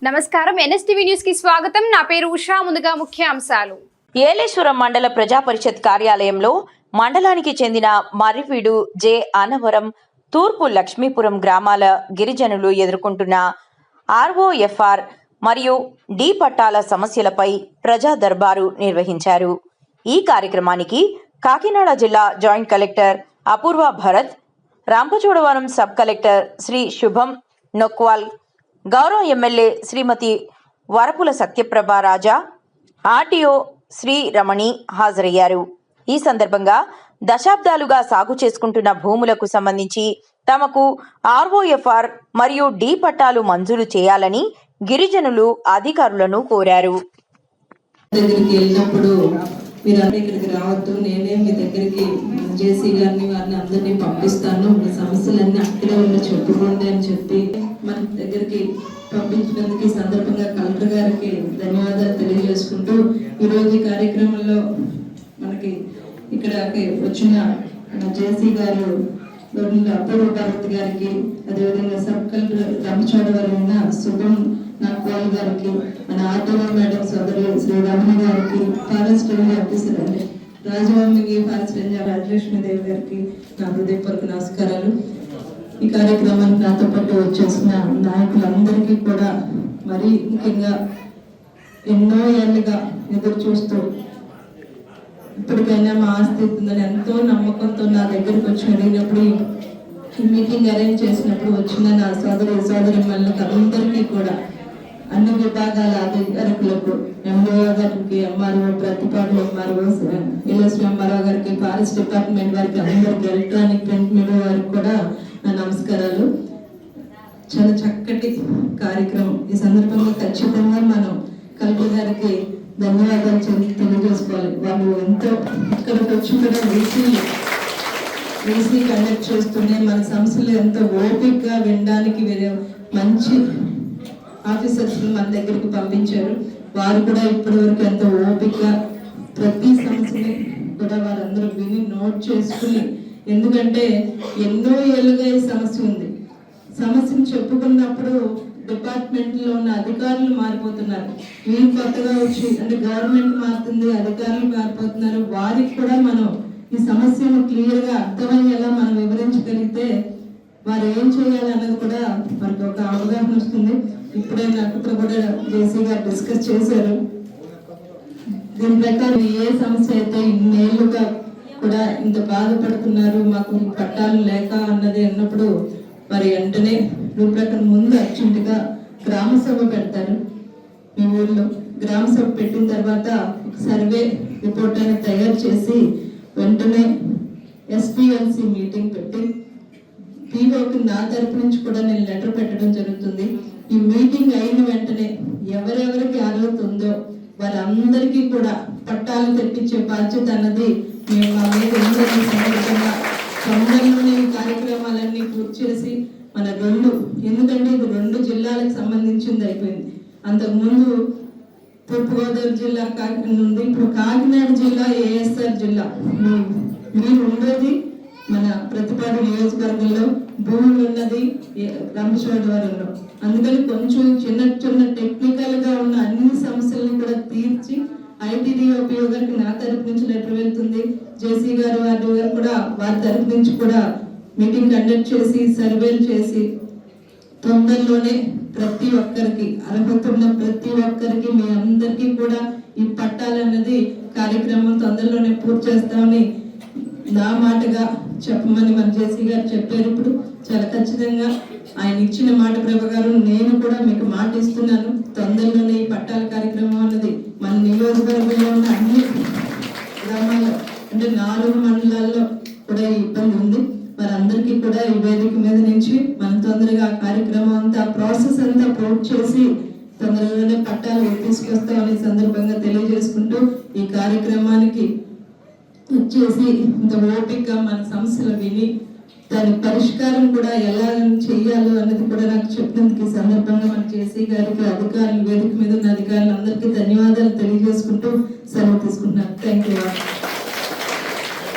నమస్కారం NSTV news కి స్వాగతం. నా పేరు ఉషా. ముందుగా ముఖ్య అంశాలు. ఏలేశ్వరం మండల ప్రజా పరిషత్ కార్యాలయంలో మండలానికి చెందిన మర్రివీడు, జె అనవరం, తూర్పు లక్ష్మీపురం గ్రామాల గిరిజనులు ఎదుర్కొంటున్న ఆర్ఓఎఫ్ఆర్ మరియు డి పట్టాల సమస్యలపై ప్రజా దర్బారు నిర్వహించారు. ఈ కార్యక్రమానికి కాకినాడ జిల్లా జాయింట్ కలెక్టర్ అపూర్వ భరత్, రాంపచోడవరం సబ్ కలెక్టర్ శ్రీ శుభం నొక్వాల్, గౌరవ ఎమ్మెల్యే శ్రీమతి వరపుల సత్యప్రభ రాజా, ఆర్టీఓ శ్రీ రమణి హాజరయ్యారు. ఈ సందర్భంగా దశాబ్దాలుగా సాగు చేసుకుంటున్న భూములకు సంబంధించి తమకు ఆర్ఓఎఫ్ఆర్ మరియు డి పట్టాలు మంజూరు చేయాలని గిరిజనులు అధికారులను కోరారు. మీరు ఇక్కడికి రావద్దు, నేనే మీ దగ్గరికి జేసీ గారిని వారిని అందరినీ పంపిస్తాను, మీ సమస్యలన్నీ అక్కడే ఉండి చెప్పుకోండి అని చెప్పి మన దగ్గరికి పంపించినందుకు ఈ సందర్భంగా కలెక్టర్ గారికి ధన్యవాదాలు తెలియజేసుకుంటూ, ఈరోజు ఈ కార్యక్రమంలో మనకి ఇక్కడ వచ్చిన జేసీ గారు అపూర్వ భారత్ గారికి, అదేవిధంగా సబ్ కలెక్టర్ రామచోడవరం శుభం నక్వాల్ గారికి, మన ఆర్టీఓ మేడం సోదరు శ్రీ రమణ గారికి, ఫారెస్ట్ రేంజ్ ఆఫీసర్ అండి రాజవామికి, ఫారెస్ట్ రేంజ్ రాజలక్ష్మీదేవి గారికి నా హృదయపూర్వక నమస్కారాలు. ఈ కార్యక్రమానికి నాతో పాటు వచ్చేసిన నాయకులందరికీ కూడా మరీ ముఖ్యంగా ఎన్నో ఏళ్ళుగా ఎదురు చూస్తూ ఇప్పటికైనా మా ఆస్తి ఉందని ఎంతో నమ్మకంతో నా దగ్గరికి వచ్చి అడిగినప్పుడు, ఈ మీటింగ్ అరేంజ్ చేసినప్పుడు వచ్చిన నా సోదరులకు అందరికీ కూడా అన్ని విభాగాల అధికారులకు, ఎంఓ గారికి, MRO, Prathipadu MRO, LSP MRO గారికి, ఫారెస్ట్ డిపార్ట్మెంట్ వారికి అందరికి, ఎలక్ట్రానిక్ ప్రింట్ మీడియా వారికి కూడా నా నమస్కారాలు. చాలా చక్కటి కార్యక్రమం. ఈ సందర్భంగా ఖచ్చితంగా మనం కలెక్టర్ గారికి ధన్యవాదాలు తెలియజేసుకోవాలి. వాళ్ళు ఎంతో ఇక్కడికి వచ్చి కూడా వీసీ కండక్ట్ చేస్తూనే మన సమస్యలు ఎంతో ఓపికగా వినడానికి మంచి ఆఫీసర్స్ మన దగ్గరికి పంపించారు. వారు కూడా ఇప్పటి వరకు ఎంతో ఓపికగా ప్రతి సమస్యని కూడా వారందరూ విని నోట్ చేసుకుని, ఎందుకంటే ఎన్నో ఏళ్ళుగా ఈ సమస్య ఉంది. సమస్యను చెప్పుకున్నప్పుడు డిపార్ట్మెంట్ లో ఉన్న అధికారులు మారిపోతున్నారు. వీరు కొత్తగా వచ్చి అంటే గవర్నమెంట్ మారుతుంది, అధికారులు మారిపోతున్నారు. వారికి కూడా మనం ఈ సమస్యను క్లియర్ గా అర్థమయ్యేలా మనం వివరించగలిగితే వారు ఏం చేయాలి అన్నది కూడా మనకు ఒక అవగాహన వస్తుంది. ఇప్పుడే నాకు కూడా జేసీ గారు డిస్కస్ చేశారు. దీని ప్రకారం ఏ సమస్య అయితే ఇన్నేళ్లుగా కూడా ఇంత బాధపడుతున్నారు, మాకు పట్టాలు లేక అన్నది అన్నప్పుడు మరి వెంటనే రూపరేఖను ముందు అర్జెంటుగా గ్రామ సభ పెడతారు. మీ ఊర్లో గ్రామ సభ పెట్టిన తర్వాత ఒక సర్వే రిపోర్ట్ అనేది తయారు చేసి వెంటనే ఎస్పీఎల్సి మీటింగ్ పెట్టి పీఓకి నా తరపు నుంచి కూడా నేను లెటర్ పెట్టడం జరుగుతుంది. ఈ మీటింగ్ అయిన వెంటనే ఎవరెవరికి అర్హత ఉందో వారందరికీ కూడా పట్టాలు తెప్పించే బాధ్యత అన్నది మేము మా మీద తొందరలోనే ఈ కార్యక్రమాలన్నీ పూర్తి చేసి మన ఎందుకంటే ఇది 2 జిల్లాలకు సంబంధించింది అయిపోయింది. అంతకుముందు తూర్పుగోదావరి జిల్లా నుండి ఇప్పుడు కాకినాడ జిల్లా ఏఎస్ఆర్ జిల్లా. మీరు ఉండేది మన ప్రతిపాడు నియోజకవర్గంలో, భూములు ఉన్నది రామచోడవరంలో. అందుకని కొంచెం చిన్న చిన్న టెక్నికల్ గా ఉన్న అన్ని సమస్యలను కూడా తీర్చి ఐటీడీఓపీఓ గారికి నా తరపు నుంచి లెటర్ వెళ్తుంది. జేసీ గారు వారి గారు కూడా వారి తరపు నుంచి కూడా మీటింగ్ కండక్ట్ చేసి సర్వేలు చేసి తొందరలోనే ప్రతి ఒక్కరికి అర్హత ఉన్న ప్రతి ఒక్కరికి మీ అందరికీ కూడా ఈ పట్టాలన్నది కార్యక్రమం తొందరలోనే పూర్తి చేస్తామని నా మాటగా చెప్పమని మన జేసీ గారు చెప్పారు. ఇప్పుడు చాలా ఖచ్చితంగా ఆయన ఇచ్చిన మాట ప్రకారం నేను కూడా మీకు మాట ఇస్తున్నాను. తొందరలోనే ఈ పట్టాల కార్యక్రమం అన్నది మన నియోజకవర్గంలో ఉన్న అన్ని గ్రామాల్లో అంటే 4 మండలాల్లో కూడా ఈ ఇబ్బంది ఉంది. వారందరికీ కూడా ఈ వేదిక మీద నుంచి మనం తొందరగా ఆ కార్యక్రమం అంతా ప్రాసెస్ అంతా పూర్తి చేసి తొందరగానే పట్టాలు తీసుకొస్తామని సందర్భంగా తెలియజేసుకుంటూ, ఈ కార్యక్రమానికి వచ్చేసి ఇంత ఓపికగా మన సమస్యలు విని దాని పరిష్కారం కూడా ఎలా చెయ్యాలో అన్నది కూడా నాకు చెప్పినందుకు ఈ సందర్భంగా మన జేసీ గారికి, అధికారులు, వేదిక మీద ఉన్న అధికారులందరికీ ధన్యవాదాలు తెలియజేసుకుంటూ సెలవు తీసుకుంటున్నాను. Thank you.